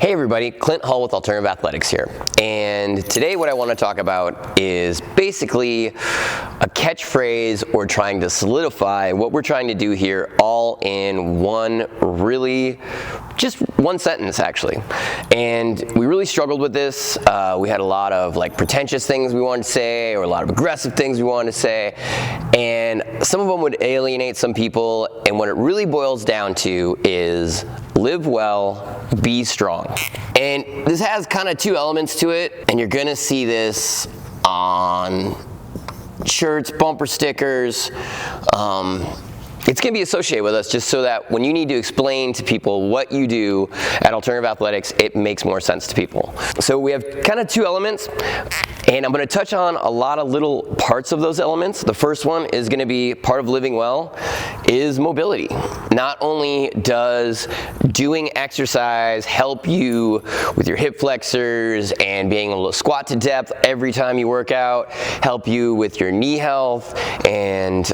Hey everybody, Clint Hall with Alternative Athletics here. And today what I want to talk about is basically a catchphrase or trying to solidify what we're trying to do here all in just one sentence actually. And we really struggled with this. We had a lot of pretentious things we wanted to say, or a lot of aggressive things we wanted to say. And some of them would alienate some people. And what it really boils down to is live well, be strong. And this has kind of two elements to it, and you're gonna see this on shirts, bumper stickers. It's going to be associated with us just so that when you need to explain to people what you do at Alternative Athletics, it makes more sense to people. So we have kind of two elements, and I'm going to touch on a lot of little parts of those elements. The first one is going to be part of living well is mobility. Not only does doing exercise help you with your hip flexors and being able to squat to depth every time you work out, help you with your knee health and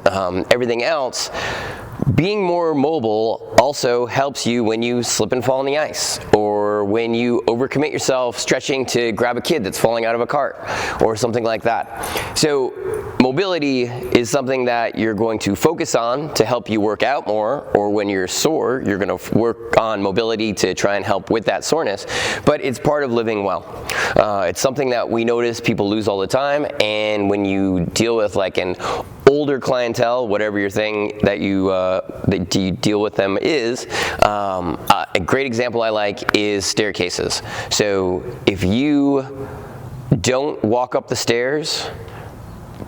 everything else, being more mobile also helps you when you slip and fall on the ice, or when you overcommit yourself stretching to grab a kid that's falling out of a cart or something like that. So mobility is something that you're going to focus on to help you work out more, or when you're sore, you're going to work on mobility to try and help with that soreness, but it's part of living well. It's something that we notice people lose all the time, and when you deal with an older clientele, whatever your thing that you deal with them is, a great example I like is staircases. So if you don't walk up the stairs,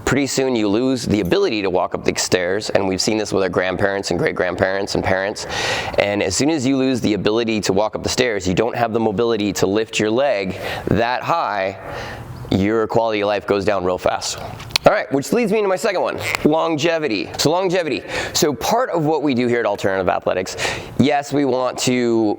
pretty soon you lose the ability to walk up the stairs, and we've seen this with our grandparents and great-grandparents and parents. And as soon as you lose the ability to walk up the stairs, you don't have the mobility to lift your leg that high, your quality of life goes down real fast. All right, which leads me into my second one, longevity. So part of what we do here at Alternative Athletics, yes, we want to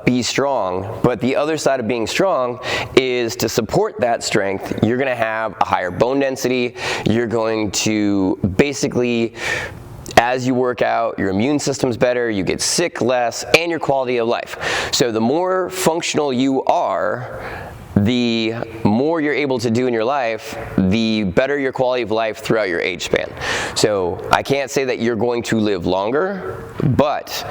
be strong, but the other side of being strong is to support that strength. You're gonna have a higher bone density. You're going to basically, as you work out, your immune system's better, you get sick less, and your quality of life. So the more functional you are, the more you're able to do in your life, the better your quality of life throughout your age span. So I can't say that you're going to live longer, but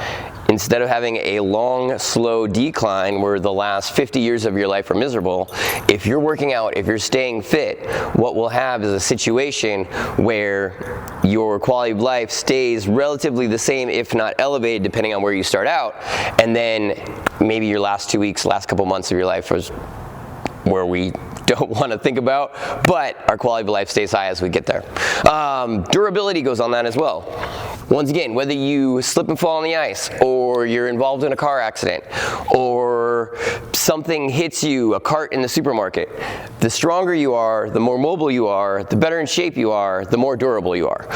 instead of having a long, slow decline where the last 50 years of your life are miserable, if you're working out, if you're staying fit, what we'll have is a situation where your quality of life stays relatively the same, if not elevated, depending on where you start out, and then maybe your last 2 weeks, last couple months of your life was where we don't want to think about, but our quality of life stays high as we get there. Durability goes on that as well. Once again, whether you slip and fall on the ice, or you're involved in a car accident, or something hits you, a cart in the supermarket, the stronger you are, the more mobile you are, the better in shape you are, the more durable you are.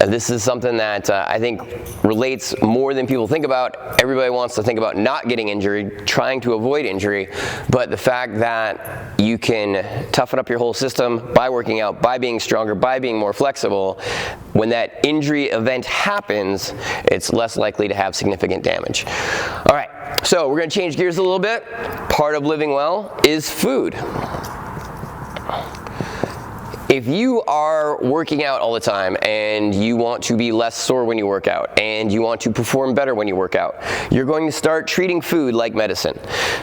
And this is something that I think relates more than people think about. Everybody wants to think about not getting injured, trying to avoid injury, but the fact that you can toughen up your whole system by working out, by being stronger, by being more flexible, when that injury event happens, it's less likely to have significant damage. All right, so we're going to change gears a little bit. Part of living well is food. If you are working out all the time and you want to be less sore when you work out, and you want to perform better when you work out, you're going to start treating food like medicine.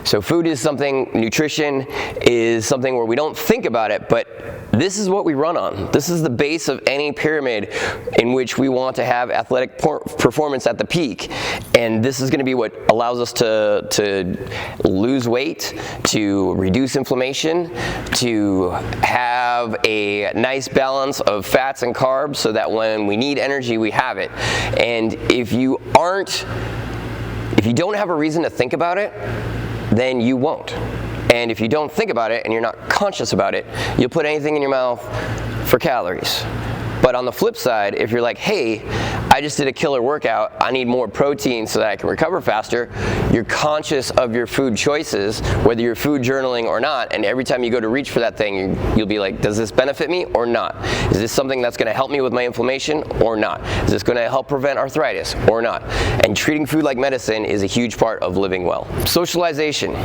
So food is something, nutrition is something where we don't think about it, but this is what we run on. This is the base of any pyramid in which we want to have athletic performance at the peak. And this is going to be what allows us to lose weight, to reduce inflammation, to have a nice balance of fats and carbs so that when we need energy, we have it. And if you don't have a reason to think about it, then you won't. And if you don't think about it and you're not conscious about it, you'll put anything in your mouth for calories. But on the flip side, if you're like, hey, I just did a killer workout, I need more protein so that I can recover faster, you're conscious of your food choices, whether you're food journaling or not, and every time you go to reach for that thing, you'll be like, does this benefit me or not? Is this something that's gonna help me with my inflammation or not? Is this gonna help prevent arthritis or not? And treating food like medicine is a huge part of living well. Socialization.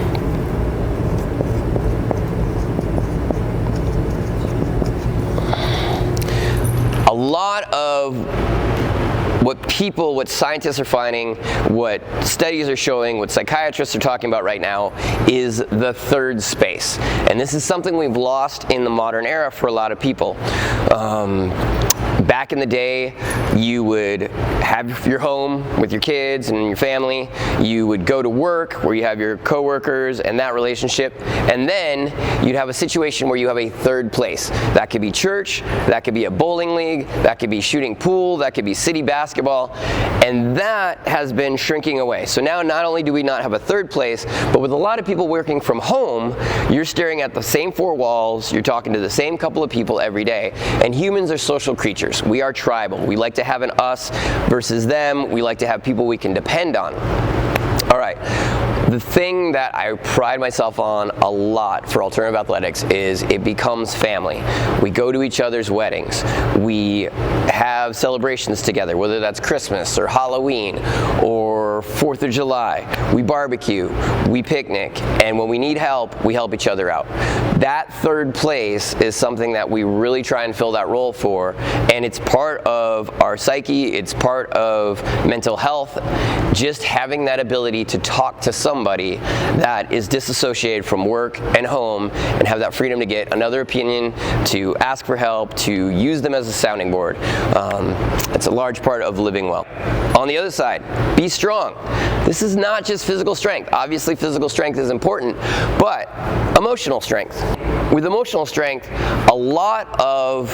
people, what scientists are finding, what studies are showing, what psychiatrists are talking about right now is the third space. And this is something we've lost in the modern era for a lot of people. Back in the day, you would have your home with your kids and your family. You would go to work where you have your coworkers and that relationship. And then you'd have a situation where you have a third place. That could be church, that could be a bowling league, that could be shooting pool, that could be city basketball. And that has been shrinking away. So now not only do we not have a third place, but with a lot of people working from home, you're staring at the same four walls, you're talking to the same couple of people every day. And humans are social creatures. We are tribal. We like to have an us versus them. We like to have people we can depend on. All right. The thing that I pride myself on a lot for alternative athletics is it becomes family. We go to each other's weddings. We have celebrations together, whether that's Christmas or Halloween or 4th of July. We barbecue, we picnic, and when we need help, we help each other out. That third place is something that we really try and fill that role for, and it's part of our psyche, it's part of mental health, just having that ability to talk to somebody that is disassociated from work and home and have that freedom to get another opinion, to ask for help, to use them as a sounding board. It's a large part of living well. On the other side, be strong. This is not just physical strength. Obviously, physical strength is important, but emotional strength. With emotional strength, a lot of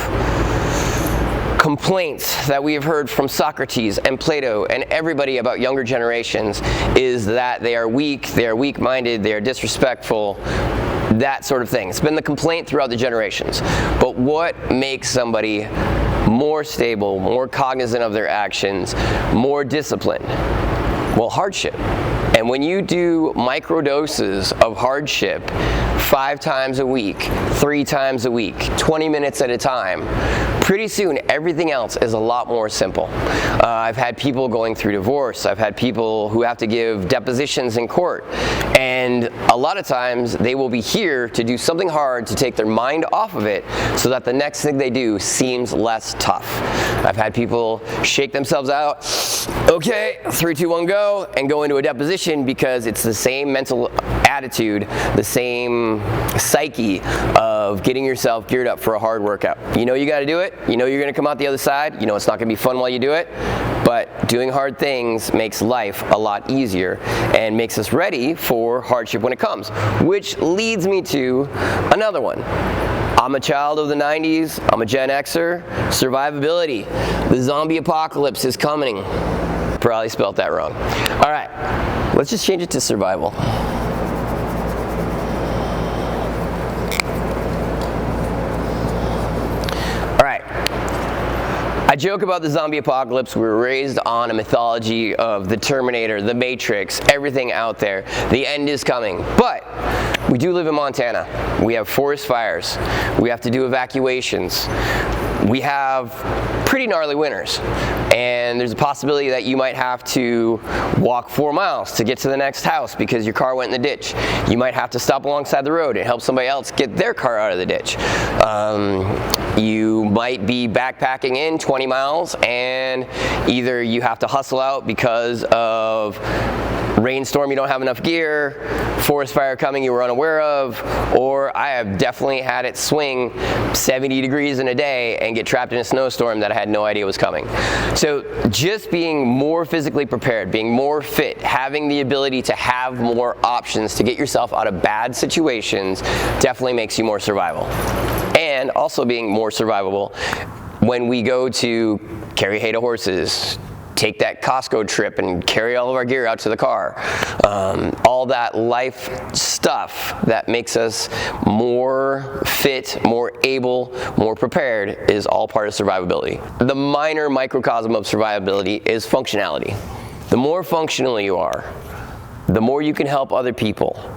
complaints that we have heard from Socrates and Plato and everybody about younger generations is that they are weak-minded, they are disrespectful, that sort of thing. It's been the complaint throughout the generations. But what makes somebody more stable, more cognizant of their actions, more disciplined? Well, hardship. And when you do microdoses of hardship 5 times a week, 3 times a week, 20 minutes at a time, pretty soon everything else is a lot more simple. I've had people going through divorce. I've had people who have to give depositions in court. And a lot of times they will be here to do something hard to take their mind off of it so that the next thing they do seems less tough. I've had people shake themselves out, okay, 3, 2, 1, go, and go into a deposition because it's the same mental attitude, the same psyche of getting yourself geared up for a hard workout. You know you got to do it. You know you're going to come out the other side. You know it's not going to be fun while you do it. But doing hard things makes life a lot easier and makes us ready for hardship when it comes. Which leads me to another one. I'm a child of the 90s. I'm a Gen Xer. Survivability. The zombie apocalypse is coming. Probably spelled that wrong. All right, let's just change it to survival. I joke about the zombie apocalypse. We were raised on a mythology of the Terminator, the Matrix, everything out there. The end is coming. But we do live in Montana. We have forest fires. We have to do evacuations. We have pretty gnarly winters. And there's a possibility that you might have to walk 4 miles to get to the next house because your car went in the ditch. You might have to stop alongside the road and help somebody else get their car out of the ditch. You might be backpacking in 20 miles and either you have to hustle out because of rainstorm, you don't have enough gear, forest fire coming you were unaware of, or I have definitely had it swing 70 degrees in a day and get trapped in a snowstorm that I had no idea was coming. So just being more physically prepared, being more fit, having the ability to have more options to get yourself out of bad situations definitely makes you more survivable. And also being more survivable when we go to carry hay to horses, take that Costco trip and carry all of our gear out to the car. All that life stuff that makes us more fit, more able, more prepared is all part of survivability. The minor microcosm of survivability is functionality. The more functional you are, the more you can help other people,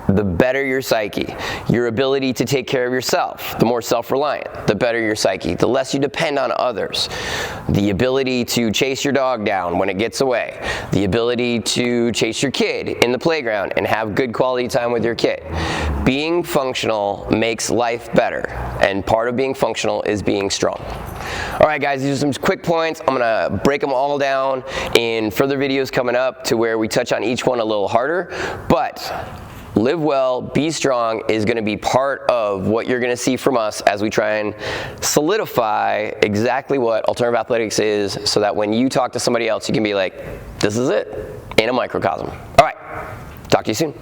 the better your psyche, your ability to take care of yourself, the more self-reliant, the better your psyche, the less you depend on others, the ability to chase your dog down when it gets away, the ability to chase your kid in the playground and have good quality time with your kid. Being functional makes life better, and part of being functional is being strong. All right, guys, these are some quick points. I'm gonna break them all down in further videos coming up to where we touch on each one a little harder, but live well, be strong is gonna be part of what you're gonna see from us as we try and solidify exactly what alternative athletics is, so that when you talk to somebody else, you can be like, this is it, in a microcosm. All right, talk to you soon.